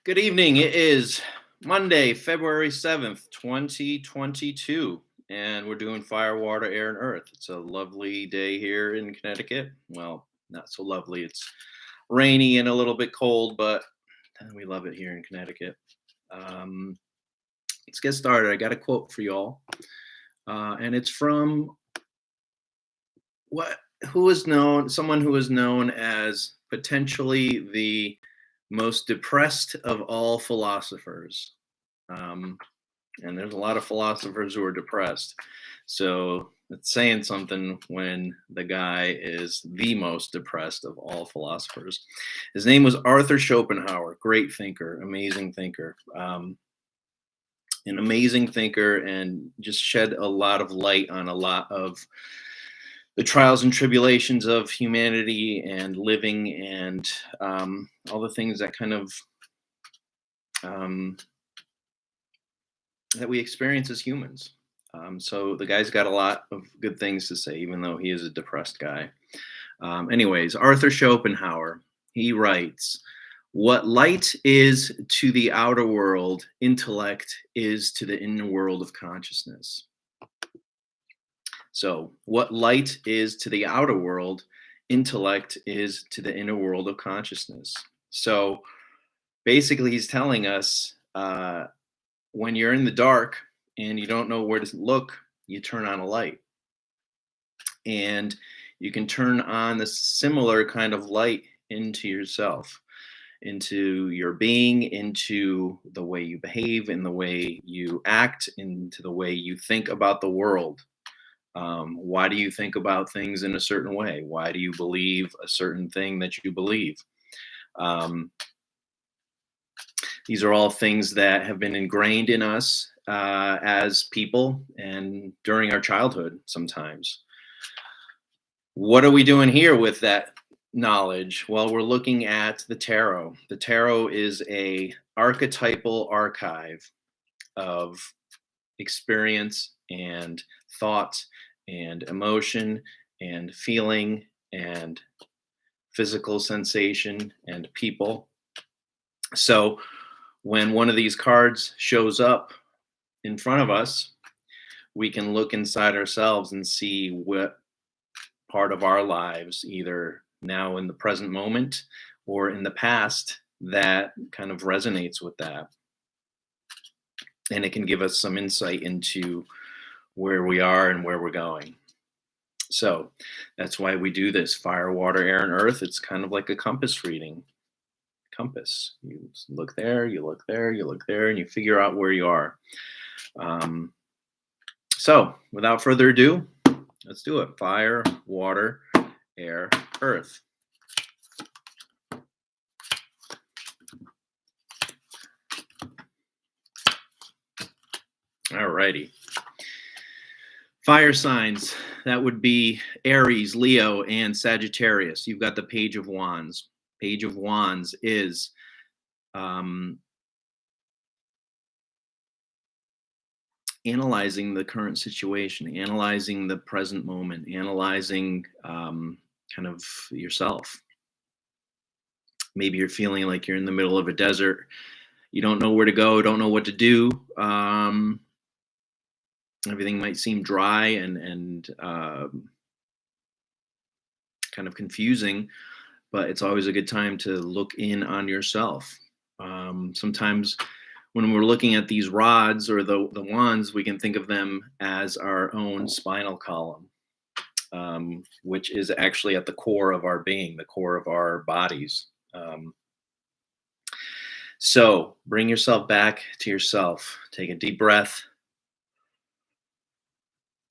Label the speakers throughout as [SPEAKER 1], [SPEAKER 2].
[SPEAKER 1] Good evening. It is Monday, February 7th, 2022, and we're doing fire, water, air, and earth. It's a lovely day here in Connecticut. Well, not so lovely. It's rainy and a little bit cold, but we love it here in Connecticut. Um, let's get started. I got a quote for y'all, and it's from someone who is known as potentially the most depressed of all philosophers. Um, and there's a lot of philosophers who are depressed. So it's saying something when the guy is the most depressed of all philosophers. His name was Arthur Schopenhauer, great thinker, amazing thinker. An amazing thinker, and just shed a lot of light on a lot of the trials and tribulations of humanity and living, and all the things that kind of that we experience as humans. So the guy's got a lot of good things to say, even though he is a depressed guy. Anyways, Arthur Schopenhauer, he writes, "What light is to the outer world, intellect is to the inner world of consciousness." So, what light is to the outer world, intellect is to the inner world of consciousness. So, basically, he's telling us when you're in the dark and you don't know where to look, you turn on a light. And you can turn on the similar kind of light into yourself, into your being, into the way you behave, in the way you act, into the way you think about the world. Why do you think about things in a certain way? Why do you believe a certain thing that you believe? These are all things that have been ingrained in us as people and during our childhood sometimes. What are we doing here with that knowledge? Well, we're looking at the tarot. The tarot is a archetypal archive of experience and thought and emotion and feeling and physical sensation and people. So when one of these cards shows up in front of us, we can look inside ourselves and see what part of our lives, either now in the present moment or in the past, that kind of resonates with that. And it can give us some insight into where we are and where we're going. So that's why we do this fire, water, air, and earth. It's kind of like a compass reading. Compass. You look there, you look there, you look there, and you figure out where you are. So without further ado, let's do it. Fire, water, air, earth. Alrighty. Fire signs, that would be Aries, Leo, and Sagittarius. You've got the Page of Wands. Page of Wands is analyzing the current situation, analyzing the present moment, analyzing kind of yourself. Maybe you're feeling like you're in the middle of a desert. You don't know where to go, don't know what to do. Everything might seem dry and kind of confusing, but it's always a good time to look in on yourself. Sometimes when we're looking at these rods or the wands, we can think of them as our own spinal column, which is actually at the core of our being, the core of our bodies. So bring yourself back to yourself. Take a deep breath.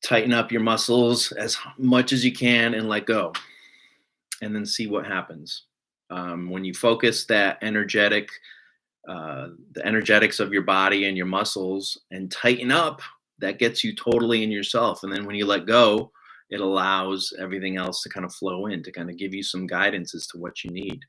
[SPEAKER 1] Tighten up your muscles as much as you can and let go. And then see what happens. When you focus that the energetics of your body and your muscles and tighten up, that gets you totally in yourself. And then when you let go, it allows everything else to kind of flow in, to kind of give you some guidance as to what you need.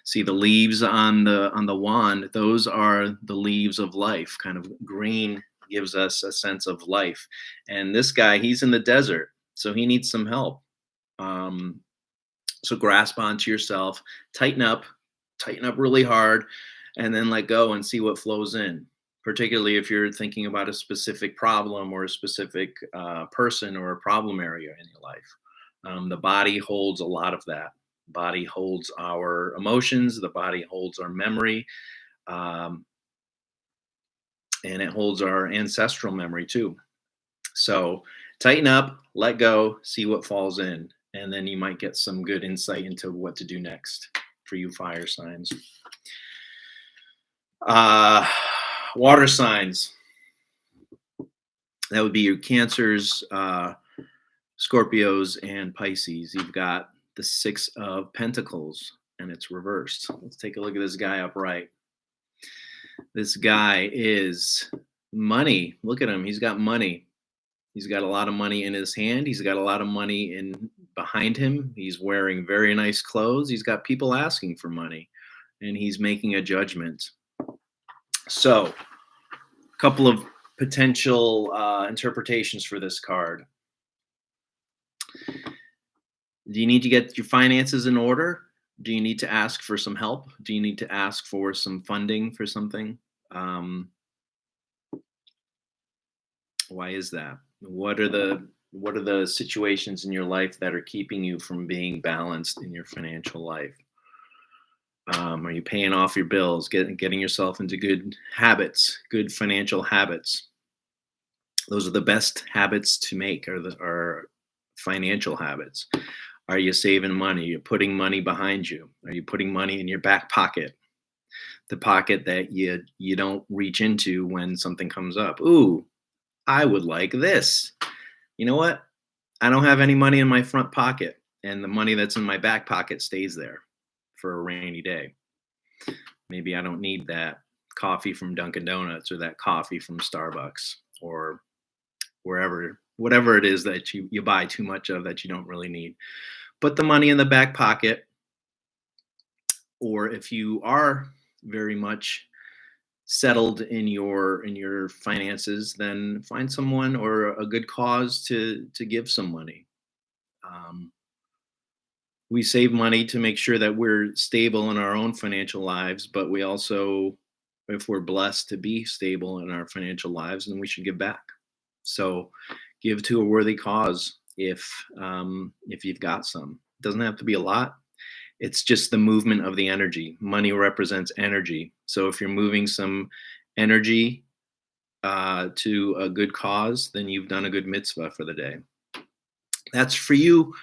[SPEAKER 1] See the leaves on the wand, those are the leaves of life. Kind of green gives us a sense of life. And this guy, he's in the desert, so he needs some help. So grasp onto yourself, tighten up really hard, and then let go and see what flows in. Particularly if you're thinking about a specific problem or a specific person or a problem area in your life. The body holds a lot of that. Body holds our emotions. The body holds our memory, um, and it holds our ancestral memory too. So tighten up, let go, see what falls in, and then you might get some good insight into what to do next for you fire signs. Uh, Water signs. That would be your Cancers, Scorpios, and Pisces. You've got the Six of Pentacles, and it's reversed. Let's take a look at this guy upright. This guy is money. Look at him. He's got money. He's got a lot of money in his hand. He's got a lot of money in behind him. He's wearing very nice clothes. He's got people asking for money, and he's making a judgment. So, a couple of potential interpretations for this card. Do you need to get your finances in order? Do you need to ask for some help? Do you need to ask for some funding for something? Why is that? What are the situations in your life that are keeping you from being balanced in your financial life? Are you paying off your bills, getting yourself into good habits, good financial habits? Those are the best habits to make, are financial habits. Are you saving money? You're putting money behind you. Are you putting money in your back pocket? The pocket that you don't reach into when something comes up. Ooh, I would like this. You know what? I don't have any money in my front pocket, and the money that's in my back pocket stays there for a rainy day. Maybe I don't need that coffee from Dunkin' Donuts or that coffee from Starbucks or whatever it is that you buy too much of that you don't really need. Put the money in the back pocket, or if you are very much settled in your finances, then find someone or a good cause to give some money. We save money to make sure that we're stable in our own financial lives, but we also, if we're blessed to be stable in our financial lives, then we should give back. So give to a worthy cause if you've got some. It doesn't have to be a lot. It's just the movement of the energy. Money represents energy. So if you're moving some energy to a good cause, then you've done a good mitzvah for the day. That's for you,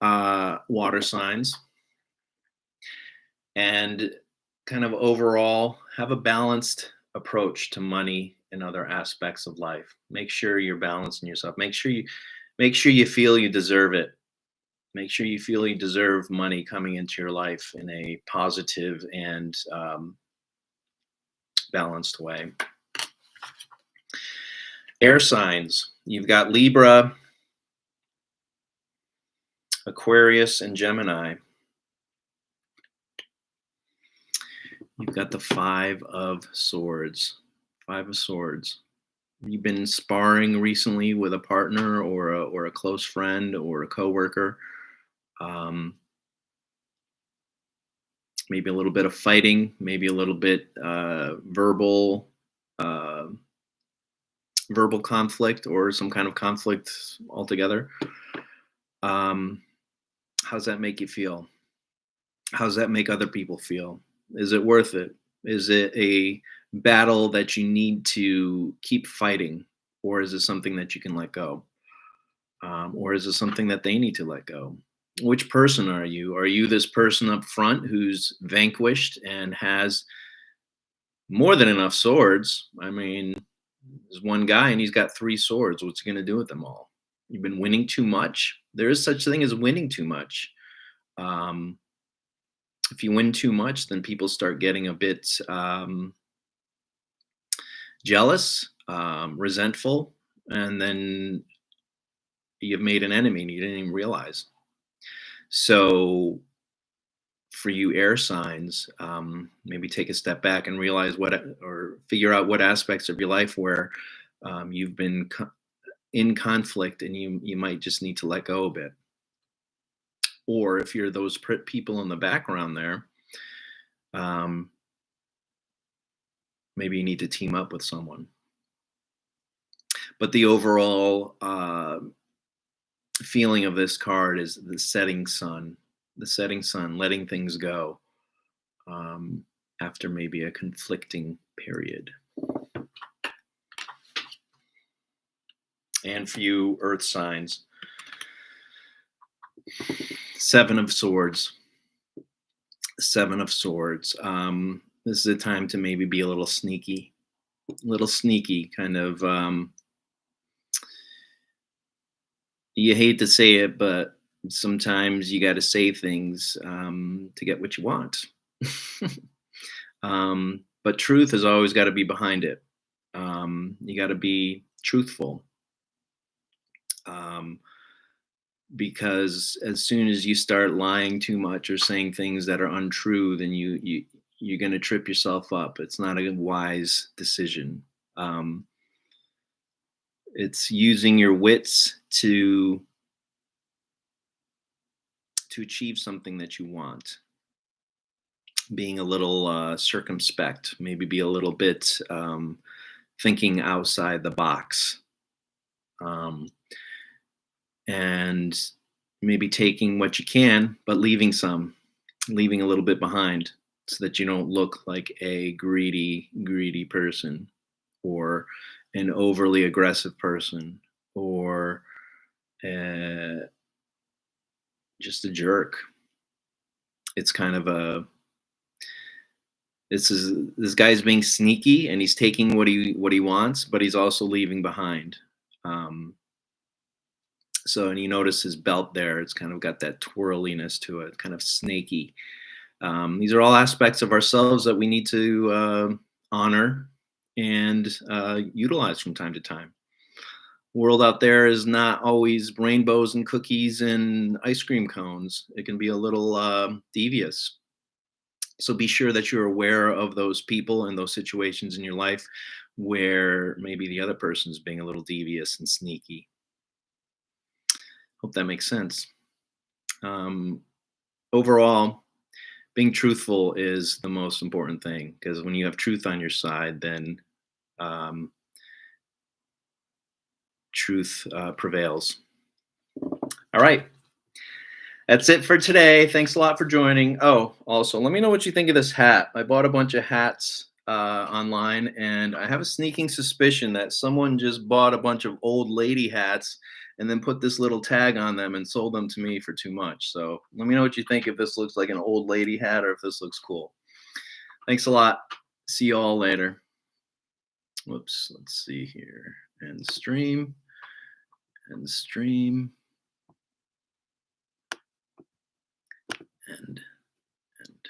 [SPEAKER 1] water signs. And kind of overall, have a balanced approach to money and other aspects of life. Make sure you're balancing yourself. Make sure you feel you deserve it. Make sure you feel you deserve money coming into your life in a positive and balanced way. Air signs. You've got Libra, Aquarius, and Gemini. You've got the Five of Swords. Five of Swords. You've been sparring recently with a partner or a close friend or a coworker. Maybe a little bit of fighting, maybe a little bit verbal conflict or some kind of conflict altogether. How's that make you feel? How's that make other people feel? Is it worth it? Is it a battle that you need to keep fighting, or is it something that you can let go? Or is it something that they need to let go? Which person are you? Are you this person up front who's vanquished and has more than enough swords? I mean, there's one guy and he's got 3 swords. What's he going to do with them all? You've been winning too much. There is such a thing as winning too much. If you win too much, then people start getting a bit jealous, resentful, and then you've made an enemy and you didn't even realize. So for you air signs, maybe take a step back and realize or figure out what aspects of your life where you've been in conflict and you might just need to let go a bit. Or if you're those people in the background there, Maybe you need to team up with someone. But the overall feeling of this card is the setting sun, letting things go um, after maybe a conflicting period. And for you, Earth signs, Seven of Swords. Seven of Swords. This is a time to maybe be a little sneaky, kind of. You hate to say it, but sometimes you got to say things to get what you want. But truth has always got to be behind it. You got to be truthful. Um, because as soon as you start lying too much or saying things that are untrue, then you're going to trip yourself up. It's not a wise decision. Um, it's using your wits to achieve something that you want. Being a little circumspect, maybe be a little bit thinking outside the box. Um, and maybe taking what you can, but leaving a little bit behind so that you don't look like a greedy person or an overly aggressive person or uh, just a jerk. It's kind of a this guy's being sneaky and he's taking what he wants, but he's also leaving behind. Um, So, and you notice his belt there, it's kind of got that twirliness to it, kind of snaky. These are all aspects of ourselves that we need to honor and utilize from time to time. World out there is not always rainbows and cookies and ice cream cones. It can be a little devious. So be sure that you're aware of those people and those situations in your life where maybe the other person's being a little devious and sneaky. Hope that makes sense. Um, Overall, being truthful is the most important thing because when you have truth on your side, then um, truth prevails. All right. That's it for today. Thanks a lot for joining. Oh, also, let me know what you think of this hat. I bought a bunch of hats online, and I have a sneaking suspicion that someone just bought a bunch of old lady hats and then put this little tag on them and sold them to me for too much. So let me know what you think if this looks like an old lady hat or if this looks cool. Thanks a lot. See you all later. Whoops. Let's see here. And stream.